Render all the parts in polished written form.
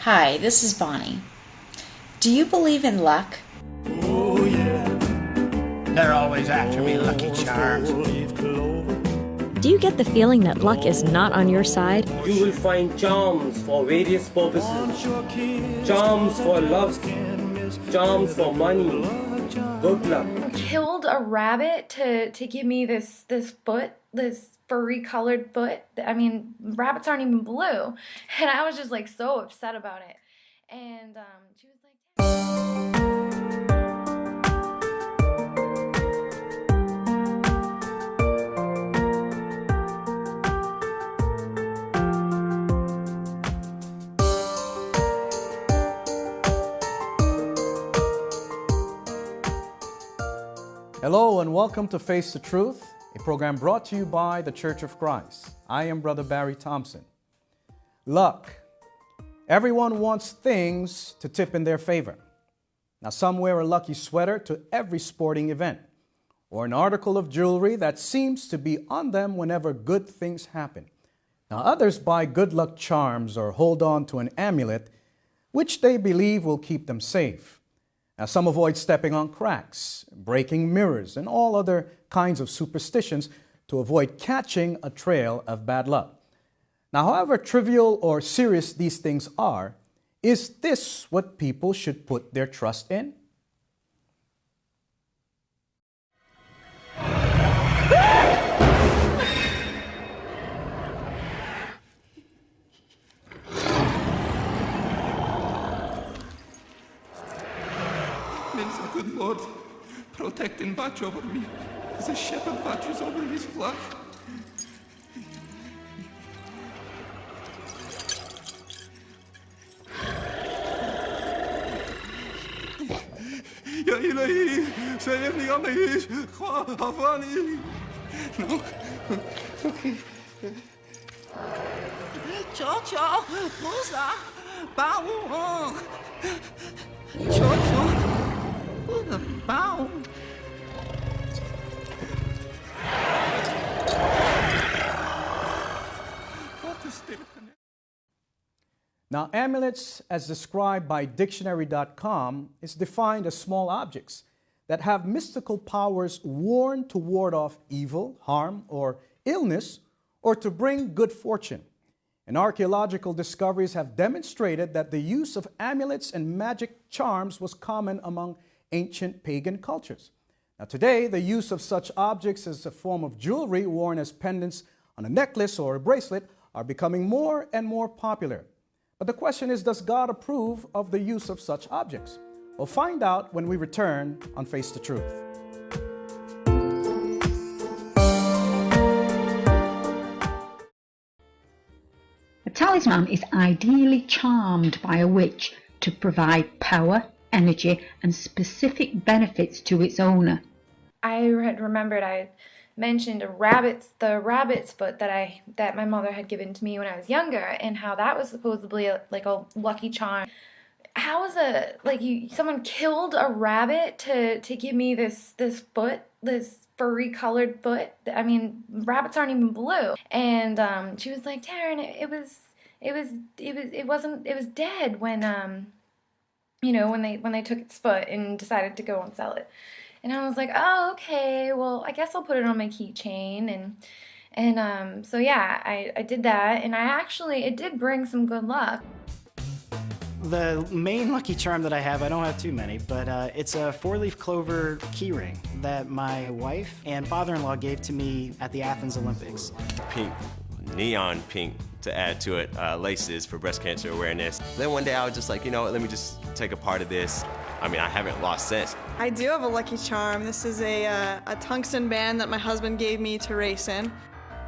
Hi, this is Bonnie. Do you believe in luck? Oh yeah. They're always after me, Lucky Charms. Do you get the feeling that luck is not on your side? You will find charms for various purposes. Charms for love. Charms for money. Good luck. Killed a rabbit to give me this foot, this furry colored foot. I mean, rabbits aren't even blue. And I was just like so upset about it. And she was like, Hello and welcome to Face the Truth, a program brought to you by the Church of Christ. I am Brother Barry Thompson. Luck. Everyone wants things to tip in their favor. Now, some wear a lucky sweater to every sporting event, or an article of jewelry that seems to be on them whenever good things happen. Now, others buy good luck charms or hold on to an amulet which they believe will keep them safe. Now, some avoid stepping on cracks, breaking mirrors, and all other kinds of superstitions to avoid catching a trail of bad luck. Now, however trivial or serious these things are, is this what people should put their trust in? May the good Lord protect and watch over me as a shepherd watches over his flock. يا إلهي سيرني أميش خافاني. No. Okay. Chocho, Musa, Bao. Chocho, Bao. Now, amulets, as described by dictionary.com, is defined as small objects that have mystical powers worn to ward off evil, harm, or illness, or to bring good fortune. And archaeological discoveries have demonstrated that the use of amulets and magic charms was common among ancient pagan cultures. Now, today, the use of such objects as a form of jewelry worn as pendants on a necklace or a bracelet are becoming more and more popular. But the question is, does God approve of the use of such objects? We'll find out when we return on Face the Truth. A talisman is ideally charmed by a witch to provide power, energy, and specific benefits to its owner. I had remembered I mentioned the rabbit's foot that my mother had given to me when I was younger, and how that was supposedly like a lucky charm. How is someone killed a rabbit to give me this foot, this furry colored foot? I mean, rabbits aren't even blue. And she was like, Taryn, it was dead when when they took its foot and decided to go and sell it. And I was like, oh, okay, well, I guess I'll put it on my keychain. So yeah, I did that, and it did bring some good luck. The main lucky charm that I have, I don't have too many, but it's a 4-leaf clover keyring that my wife and father-in-law gave to me at the Athens Olympics. Pink, neon pink to add to it, laces for breast cancer awareness. Then one day I was just like, let me just take a part of this. I mean, I haven't lost sense. I do have a lucky charm. This is a tungsten band that my husband gave me to race in.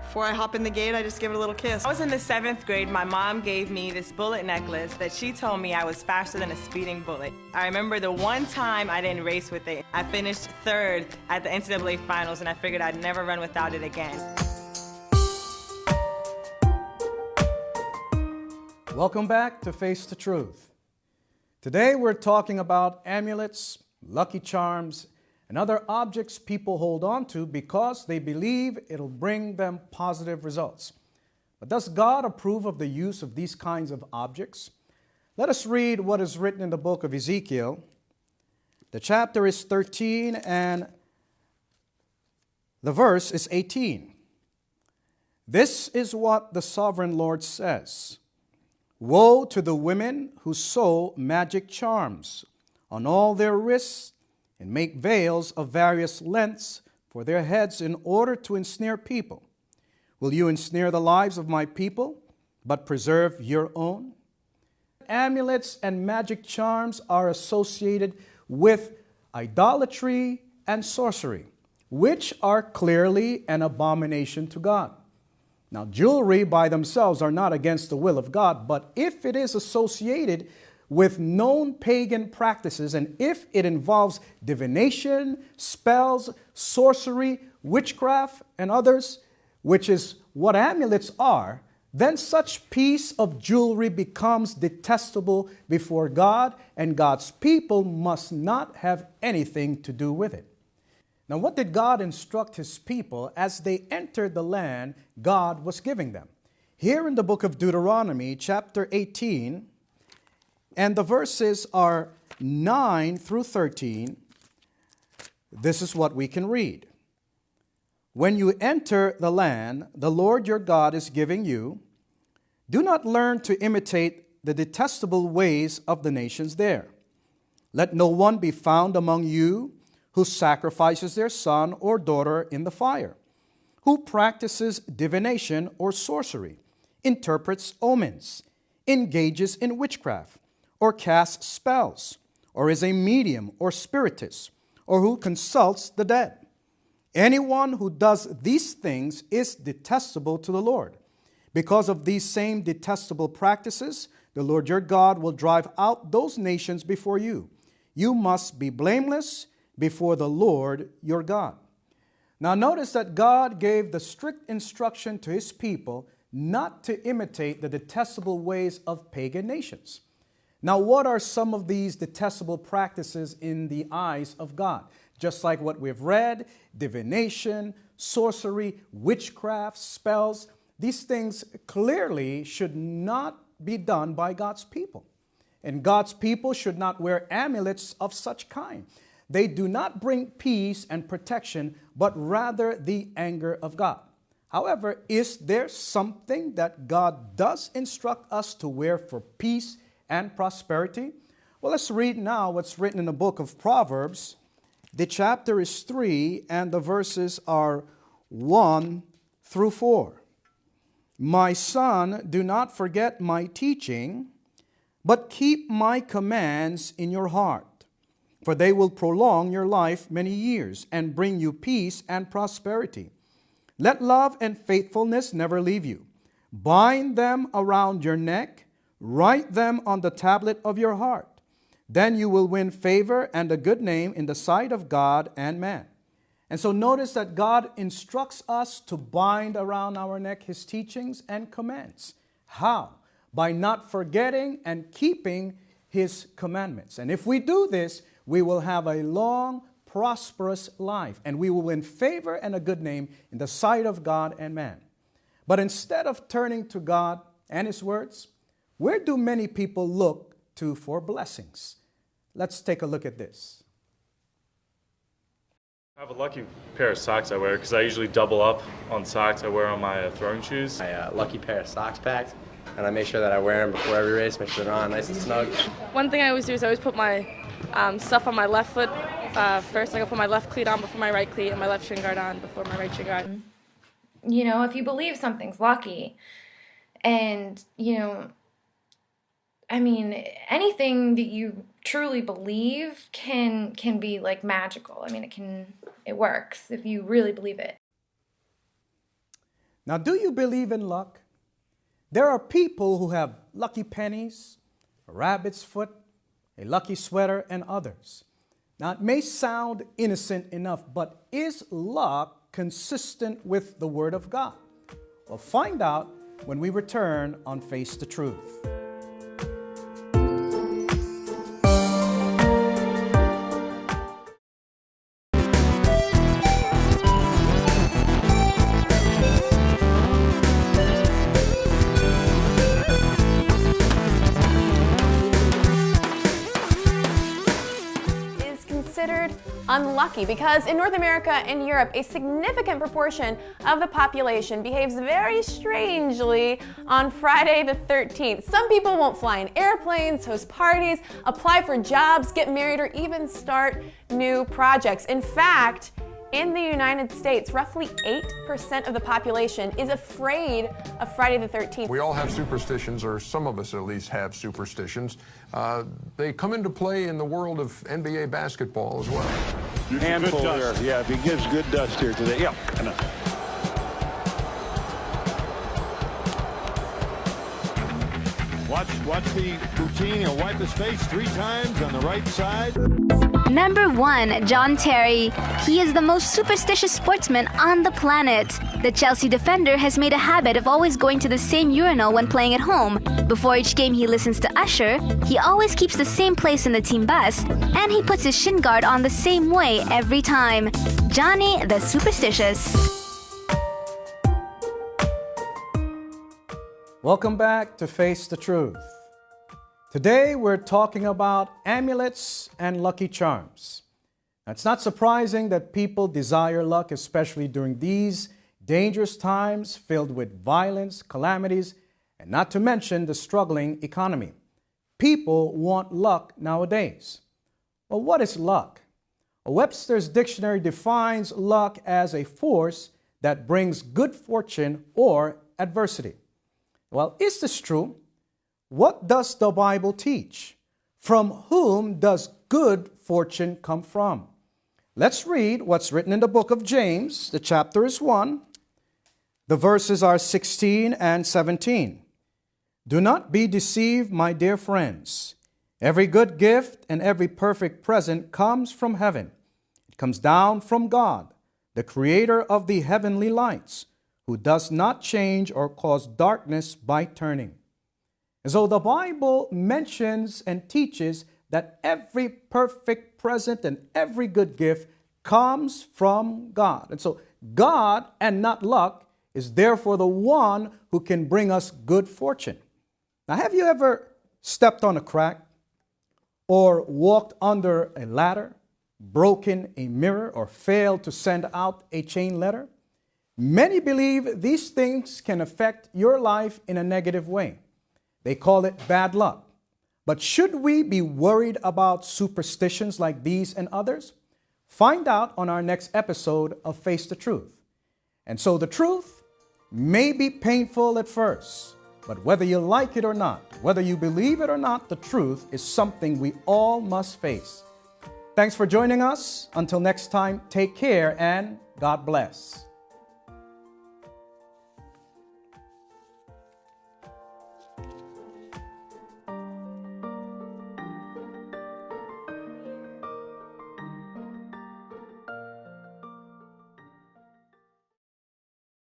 Before I hop in the gate, I just give it a little kiss. I was in the 7th grade. My mom gave me this bullet necklace that she told me I was faster than a speeding bullet. I remember the one time I didn't race with it. I finished 3rd at the NCAA finals, and I figured I'd never run without it again. Welcome back to Face the Truth. Today we're talking about amulets, lucky charms, and other objects people hold on to because they believe it'll bring them positive results. But does God approve of the use of these kinds of objects? Let us read what is written in the book of Ezekiel. The chapter is 13 and the verse is 18. This is what the sovereign Lord says. Woe to the women who sew magic charms on all their wrists and make veils of various lengths for their heads in order to ensnare people. Will you ensnare the lives of my people, but preserve your own? Amulets and magic charms are associated with idolatry and sorcery, which are clearly an abomination to God. Now, jewelry by themselves are not against the will of God, but if it is associated with known pagan practices and if it involves divination, spells, sorcery, witchcraft, and others, which is what amulets are, then such piece of jewelry becomes detestable before God, and God's people must not have anything to do with it. Now, what did God instruct his people as they entered the land God was giving them? Here in the book of Deuteronomy, chapter 18, and the verses are 9 through 13, this is what we can read. When you enter the land the Lord your God is giving you, do not learn to imitate the detestable ways of the nations there. Let no one be found among you who sacrifices their son or daughter in the fire, who practices divination or sorcery, interprets omens, engages in witchcraft, or casts spells, or is a medium or spiritist, or who consults the dead. Anyone who does these things is detestable to the Lord. Because of these same detestable practices, the Lord your God will drive out those nations before you. You must be blameless before the Lord your God. Now notice that God gave the strict instruction to his people not to imitate the detestable ways of pagan nations. Now, what are some of these detestable practices in the eyes of God? Just like what we've read, divination, sorcery, witchcraft, spells, these things clearly should not be done by God's people. And God's people should not wear amulets of such kind. They do not bring peace and protection, but rather the anger of God. However, is there something that God does instruct us to wear for peace and prosperity? Well, let's read now what's written in the book of Proverbs. The chapter is 3 and the verses are 1 through 4. My son, do not forget my teaching, but keep my commands in your heart, for they will prolong your life many years and bring you peace and prosperity. Let love and faithfulness never leave you. Bind them around your neck. Write them on the tablet of your heart. Then you will win favor and a good name in the sight of God and man. And so notice that God instructs us to bind around our neck his teachings and commands. How? By not forgetting and keeping his commandments. And if we do this, we will have a long, prosperous life, and we will win favor and a good name in the sight of God and man. But instead of turning to God and his words, where do many people look to for blessings? Let's take a look at this. I have a lucky pair of socks I wear because I usually double up on socks I wear on my throwing shoes. My lucky pair of socks packed, and I make sure that I wear them before every race, make sure they're on nice and snug. One thing I always do is I always put my stuff on my left foot first. I put my left cleat on before my right cleat and my left shin guard on before my right shin guard. You know, if you believe something's lucky, and, you know, I mean, anything that you truly believe can be like magical. I mean, it works if you really believe it. Now, do you believe in luck? There are people who have lucky pennies, a rabbit's foot, a lucky sweater, and others. Now, it may sound innocent enough, but is luck consistent with the Word of God? We'll find out when we return on Face the Truth. unlucky because in North America and Europe, a significant proportion of the population behaves very strangely on Friday the 13th. Some people won't fly in airplanes, host parties, apply for jobs, get married, or even start new projects. In fact, in the United States, roughly 8% of the population is afraid of Friday the 13th. We all have superstitions, or some of us at least have superstitions. They come into play in the world of NBA basketball as well. Handful here. Yeah, if he gives good dust here today. Yeah. Watch the routine. He'll wipe his face 3 times on the right side. Number 1, John Terry. He is the most superstitious sportsman on the planet. The Chelsea defender has made a habit of always going to the same urinal when playing at home. Before each game he listens to Usher, he always keeps the same place in the team bus, and he puts his shin guard on the same way every time. Johnny the Superstitious. Welcome back to Face the Truth. Today we're talking about amulets and lucky charms. Now, it's not surprising that people desire luck, especially during these dangerous times filled with violence, calamities, and not to mention the struggling economy. People want luck nowadays. Well, what is luck? Well, Webster's dictionary defines luck as a force that brings good fortune or adversity. Well, is this true? What does the Bible teach? From whom does good fortune come from? Let's read what's written in the book of James. The chapter is 1. The verses are 16 and 17. Do not be deceived, my dear friends. Every good gift and every perfect present comes from heaven. It comes down from God, the creator of the heavenly lights, who does not change or cause darkness by turning. And so the Bible mentions and teaches that every perfect present and every good gift comes from God. And so God, and not luck, is therefore the one who can bring us good fortune. Now, have you ever stepped on a crack or walked under a ladder, broken a mirror, or failed to send out a chain letter? Many believe these things can affect your life in a negative way. They call it bad luck. But should we be worried about superstitions like these and others? Find out on our next episode of Face the Truth. And so the truth may be painful at first, but whether you like it or not, whether you believe it or not, the truth is something we all must face. Thanks for joining us. Until next time, take care and God bless.